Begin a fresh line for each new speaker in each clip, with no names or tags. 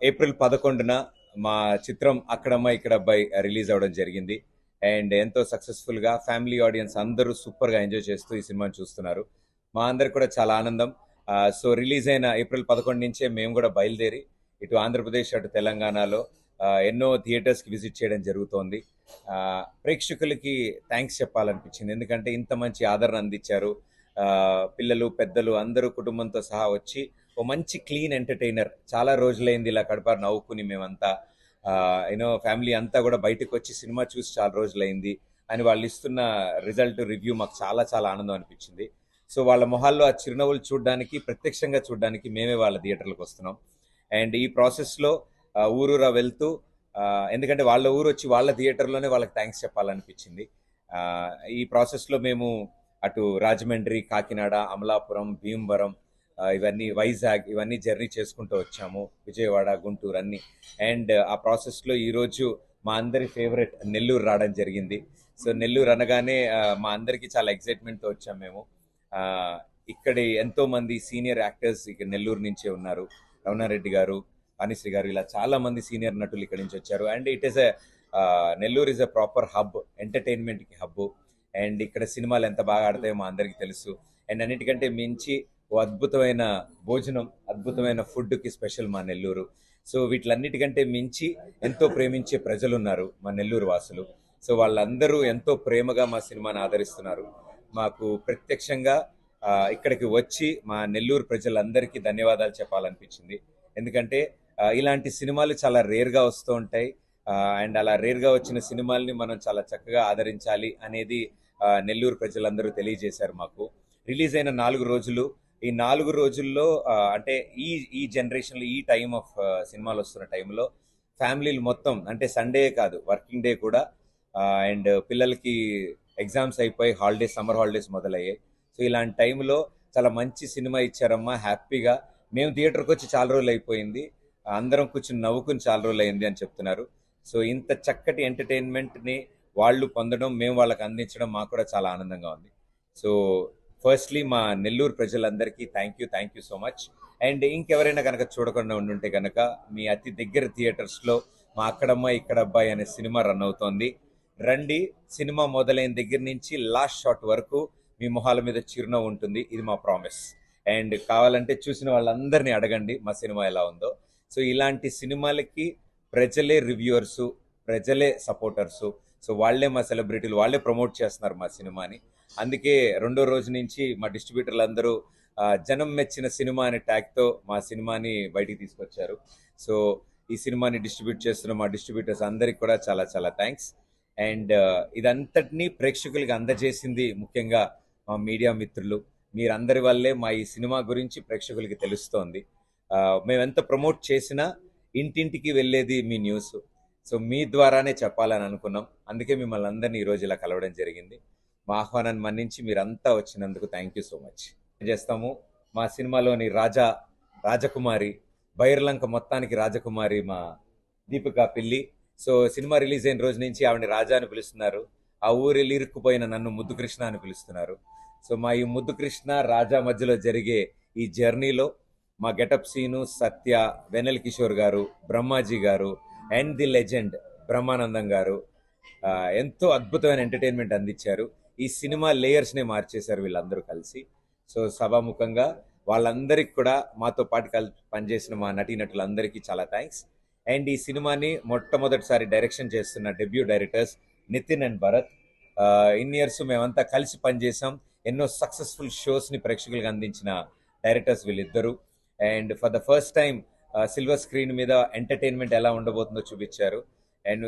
April 11న మా చిత్రం అక్కడమ్మ ఇక్కడ అబ్బాయి రిలీజ్ అవ్వడం జరిగింది. అండ్ ఎంతో సక్సెస్ఫుల్ గా ఫ్యామిలీ ఆడియన్స్ అందరూ సూపర్ గా ఎంజాయ్ చేస్తూ ఈ సినిమాని చూస్తున్నారు. మా అందరికి కూడా చాలా ఆనందం. సో రిలీజ్ అయిన ఏప్రిల్ 11 నుంచే మేము కూడా బయలుదేరి ఇటు ఆంధ్రప్రదేశ్ అటు తెలంగాణలో ఎన్నో థియేటర్స్ కి విజిట్ చేయడం జరుగుతోంది. ప్రేక్షకులకి థ్యాంక్స్ చెప్పాలనిపించింది, ఎందుకంటే ఇంత మంచి ఆదరణ అందించారు. పిల్లలు పెద్దలు అందరూ కుటుంబంతో సహా వచ్చి ఓ మంచి క్లీన్ ఎంటర్టైనర్, చాలా రోజులైంది ఇలా కడపారు నవ్వుకుని మేమంతా యూనో ఫ్యామిలీ అంతా కూడా బయటకు వచ్చి సినిమా చూసి చాలా రోజులైంది అని వాళ్ళు ఇస్తున్న రిజల్ట్ రివ్యూ మాకు చాలా చాలా ఆనందం అనిపించింది. సో వాళ్ళ మొహాల్లో ఆ చిరునవ్వులు చూడడానికి, ప్రత్యక్షంగా చూడడానికి మేమే వాళ్ళ థియేటర్లకు వస్తున్నాం. అండ్ ఈ ప్రాసెస్లో ఊరూరా వెళ్తూ ఎందుకంటే వాళ్ళ ఊరు వచ్చి వాళ్ళ థియేటర్లోనే వాళ్ళకి థ్యాంక్స్ చెప్పాలనిపించింది. ఆ, ఈ ప్రాసెస్లో మేము అటు రాజమండ్రి, కాకినాడ, అమలాపురం, భీమవరం, ఇవన్నీ వైజాగ్, ఇవన్నీ జర్నీ చేసుకుంటూ వచ్చాము, విజయవాడ, గుంటూరు అన్ని. అండ్ ఆ ప్రాసెస్లో ఈరోజు మా అందరి ఫేవరెట్ నెల్లూరు రావడం జరిగింది. సో నెల్లూరు అనగానే మా అందరికీ చాలా ఎక్సైట్మెంట్తో వచ్చాము మేము. ఆ, ఇక్కడ ఎంతో మంది సీనియర్ యాక్టర్స్ ఇక్కడ నెల్లూరు నుంచే ఉన్నారు. రమణారెడ్డి గారు, వాణిశ్రీ గారు, ఇలా చాలా మంది సీనియర్ నటులు ఇక్కడి నుంచి వచ్చారు. And it is Nellore is a proper hub, ఎంటర్టైన్మెంట్కి హబ్. అండ్ ఇక్కడ సినిమాలు ఎంత బాగా ఆడతాయో మా అందరికీ తెలుసు. అండ్ అన్నిటికంటే మించి ఓ అద్భుతమైన భోజనం, అద్భుతమైన ఫుడ్కి స్పెషల్ మా నెల్లూరు. సో వీటిలన్నిటికంటే మించి ఎంతో ప్రేమించే ప్రజలు ఉన్నారు మా నెల్లూరు వాసులు. సో వాళ్ళందరూ ఎంతో ప్రేమగా మా సినిమాని ఆదరిస్తున్నారు. మాకు ప్రత్యక్షంగా ఇక్కడికి వచ్చి మా నెల్లూరు ప్రజలందరికీ ధన్యవాదాలు చెప్పాలనిపించింది. ఎందుకంటే ఇలాంటి సినిమాలు చాలా రేర్గా వస్తూ ఉంటాయి. అండ్ అలా రేర్గా వచ్చిన సినిమాల్ని మనం చాలా చక్కగా ఆదరించాలి అనేది నెల్లూరు ప్రజలందరూ తెలియజేశారు మాకు. రిలీజ్ అయిన 4 రోజులు, ఈ 4 రోజుల్లో అంటే ఈ ఈ జనరేషన్లో, ఈ టైం ఆఫ్ సినిమాలు వస్తున్న టైంలో ఫ్యామిలీలు మొత్తం, అంటే సండే కాదు వర్కింగ్ డే కూడా, అండ్ పిల్లలకి ఎగ్జామ్స్ అయిపోయి హాలిడేస్, సమ్మర్ హాలిడేస్ మొదలయ్యాయి. సో ఇలాంటి టైంలో చాలా మంచి సినిమా ఇచ్చారమ్మా, హ్యాపీగా. మేము థియేటర్కి వచ్చి చాలా రోజులు అయిపోయింది, అందరం కూర్చుని నవ్వుకుని చాలా రోజులు అయింది అని చెప్తున్నారు. సో ఇంత చక్కటి ఎంటర్టైన్మెంట్ని వాళ్ళు పొందడం, మేము వాళ్ళకి అందించడం మాకు కూడా చాలా ఆనందంగా ఉంది. సో ఫస్ట్లీ మా నెల్లూరు ప్రజలందరికీ thank you so much. And ఇంకెవరైనా కనుక చూడకుండా ఉండుంటే కనుక మీ అతి దగ్గర థియేటర్స్లో మా అక్కడమ్మ ఇక్కడ అబ్బాయి అనే సినిమా రన్ అవుతోంది. రండి, సినిమా మొదలైన దగ్గర నుంచి లాస్ట్ షాట్ వరకు మీ మొహాల మీద చిరునవ్వు ఉంటుంది, ఇది మా ప్రామిస్. అండ్ కావాలంటే చూసిన వాళ్ళందరినీ అడగండి మా సినిమా ఎలా ఉందో. సో ఇలాంటి సినిమాలకి ప్రజలే రివ్యూవర్సు, ప్రజలే సపోర్టర్సు. సో వాళ్ళే మా సెలబ్రిటీలు, వాళ్ళే ప్రమోట్ చేస్తున్నారు మా సినిమాని. అందుకే రెండో రోజు నుంచి మా డిస్ట్రిబ్యూటర్లు అందరూ జనం మెచ్చిన సినిమా అనే ట్యాగ్తో మా సినిమాని బయటికి తీసుకొచ్చారు. సో ఈ సినిమాని డిస్ట్రిబ్యూట్ చేస్తున్న మా డిస్ట్రిబ్యూటర్స్ అందరికి కూడా చాలా చాలా థ్యాంక్స్. అండ్ ఇదంతటినీ ప్రేక్షకులకి అందజేసింది ముఖ్యంగా మా మీడియా మిత్రులు. మీరందరి వల్లే మా ఈ సినిమా గురించి ప్రేక్షకులకి తెలుస్తోంది. మేమెంత ప్రమోట్ చేసినా ఇంటింటికి వెళ్ళేది మీ న్యూస్. సో మీ ద్వారానే చెప్పాలని అనుకున్నాం, అందుకే మిమ్మల్ని అందరినీ ఈరోజు ఇలా కలవడం జరిగింది. మా ఆహ్వానాన్ని మన్నించి మీరంతా వచ్చినందుకు థ్యాంక్ యూ సో మచ్. చేస్తాము మా సినిమాలోని రాజకుమారి, బైర్లంక మొత్తానికి రాజకుమారి మా దీపికా పిల్లి. సో సినిమా రిలీజ్ అయిన రోజు నుంచి ఆవిడని రాజా అని పిలుస్తున్నారు. ఆ ఊరిలో ఇరుక్కుపోయిన నన్ను ముద్దు కృష్ణ అని పిలుస్తున్నారు. సో మా ఈ ముద్దు కృష్ణ రాజా మధ్యలో జరిగే ఈ జర్నీలో మా గెటప్ సీను, సత్య, వెనల్ కిషోర్ గారు, బ్రహ్మాజీ గారు అండ్ ది లెజెండ్ బ్రహ్మానందం గారు ఎంతో అద్భుతమైన ఎంటర్టైన్మెంట్ అందించారు. ఈ సినిమా లేయర్స్నే మార్చేశారు వీళ్ళందరూ కలిసి. సో సభాముఖంగా వాళ్ళందరికీ కూడా, మాతో పాటు కలిసి పనిచేసిన మా నటీనటులందరికీ చాలా థ్యాంక్స్. అండ్ ఈ సినిమాని మొట్టమొదటిసారి డైరెక్షన్ చేస్తున్న debut directors Nitin and Bharat. ఇన్ని ఇయర్స్ మేమంతా కలిసి పనిచేసాం, ఎన్నో సక్సెస్ఫుల్ షోస్ని ప్రేక్షకులకు అందించిన డైరెక్టర్స్ వీళ్ళిద్దరూ. And for the first time silver screen మీద ఎంటర్టైన్మెంట్ ఎలా ఉండబోతుందో చూపించారు. అండ్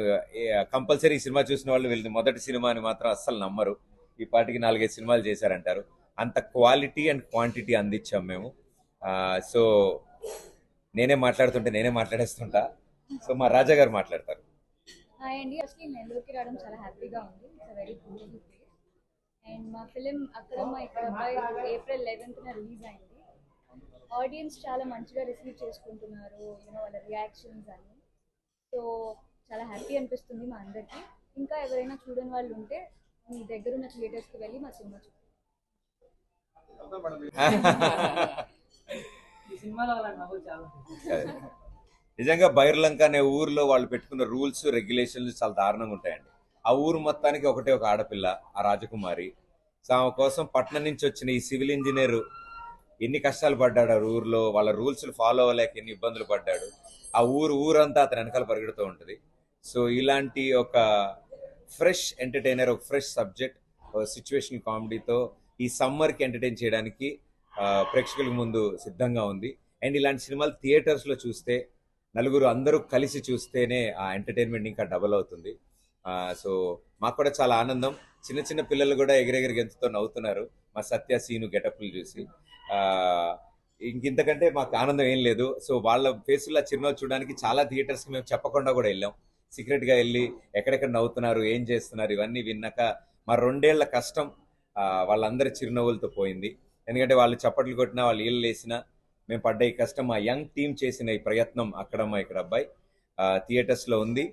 కంపల్సరీ ఈ సినిమా చూసిన వాళ్ళు వీళ్ళది మొదటి సినిమా అని మాత్రం అస్సలు నమ్మరు. ఈ పాటికి 4-5 సినిమాలు చేశారంటారు. అంత క్వాలిటీ అండ్ క్వాంటిటీ అందించాం మేము. సో నేనే మాట్లాడేస్తుంటా. సో మా రాజా గారు మాట్లాడతారు.
హాయ్ అండి, అసలు నెల్లూరుకి రావడం చాలా హ్యాపీగా ఉంది. It's very beautiful place. And మా ఫిలిం అక్కడమ్మ ఇక్కడ అబ్బాయి ఏప్రిల్ 11న రిలీజ్ అయింది. ఆడియన్స్ చాలా మంచిగా రిసీవ్ చేసుకుంటున్నారు, వాళ్ళ రియాక్షన్స్ అన్ని. సో చాలా హ్యాపీ అనిపిస్తుంది మా అందరికీ. ఇంకా ఎవరైనా చూడని వాళ్ళు ఉంటే మీ దగ్గర ఉన్న థియేటర్స్కి వెళ్ళి మా సినిమా చూడండి.
ఈ సినిమాలో అలా నవ్వు చాలా
నిజంగా బైర్లంక అనే ఊర్లో వాళ్ళు పెట్టుకున్న రూల్స్ రెగ్యులేషన్లు చాలా దారుణంగా ఉంటాయండి. ఆ ఊరు మొత్తానికి ఒకటే ఒక ఆడపిల్ల, ఆ రాజకుమారి. సో ఆమె కోసం పట్నం నుంచి వచ్చిన ఈ సివిల్ ఇంజనీర్ ఎన్ని కష్టాలు పడ్డాడు ఆ ఊర్లో, వాళ్ళ రూల్స్ ఫాలో అవ్వలేక ఎన్ని ఇబ్బందులు పడ్డాడు. ఆ ఊరంతా అతని వెనకాల పరిగెడుతూ ఉంటుంది. సో ఇలాంటి ఒక ఫ్రెష్ ఎంటర్టైనర్, ఒక ఫ్రెష్ సబ్జెక్ట్, సిచ్యువేషన్ కామెడీతో ఈ సమ్మర్కి ఎంటర్టైన్ చేయడానికి ప్రేక్షకుల ముందు సిద్ధంగా ఉంది. అండ్ ఇలాంటి సినిమాలు థియేటర్స్లో చూస్తే, నలుగురు అందరూ కలిసి చూస్తేనే ఆ ఎంటర్టైన్మెంట్ ఇంకా డబల్ అవుతుంది. సో మాకు కూడా చాలా ఆనందం. చిన్న చిన్న పిల్లలు కూడా ఎగిరెగిరి గెంతుతో నవ్వుతున్నారు మా సత్య సీను గెటప్లు చూసి. ఆ, ఇంకింతకంటే మాకు ఆనందం ఏం లేదు. సో వాళ్ళ ఫేసుల్లో చిరునవ్వు చూడడానికి చాలా థియేటర్స్కి మేము చెప్పకుండా కూడా వెళ్ళాం. సీక్రెట్గా వెళ్ళి ఎక్కడెక్కడ నవ్వుతున్నారు, ఏం చేస్తున్నారు ఇవన్నీ విన్నాక మా 2 ఏళ్ల కష్టం వాళ్ళందరి చిరునవ్వులతో పోయింది. ఎందుకంటే వాళ్ళు చప్పట్లు కొట్టినా, వాళ్ళు ఈళ్ళు వేసినా, మేము పడ్డ ఈ కష్టం, మా యంగ్ టీం చేసిన ఈ ప్రయత్నం అక్కడమ్మ ఇక్కడ అబ్బాయి థియేటర్స్లో ఉంది.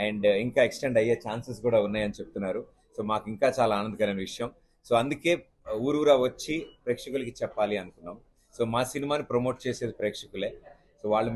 అండ్ ఇంకా ఎక్స్టెండ్ అయ్యే ఛాన్సెస్ కూడా ఉన్నాయని చెప్తున్నారు. సో మాకు ఇంకా చాలా ఆనందకరమైన విషయం. సో అందుకే ఊరూరా వచ్చి ప్రేక్షకులకి చెప్పాలి అనుకున్నాం. సో మా సినిమాని ప్రమోట్ చేసేది ప్రేక్షకులే. సో వాళ్ళు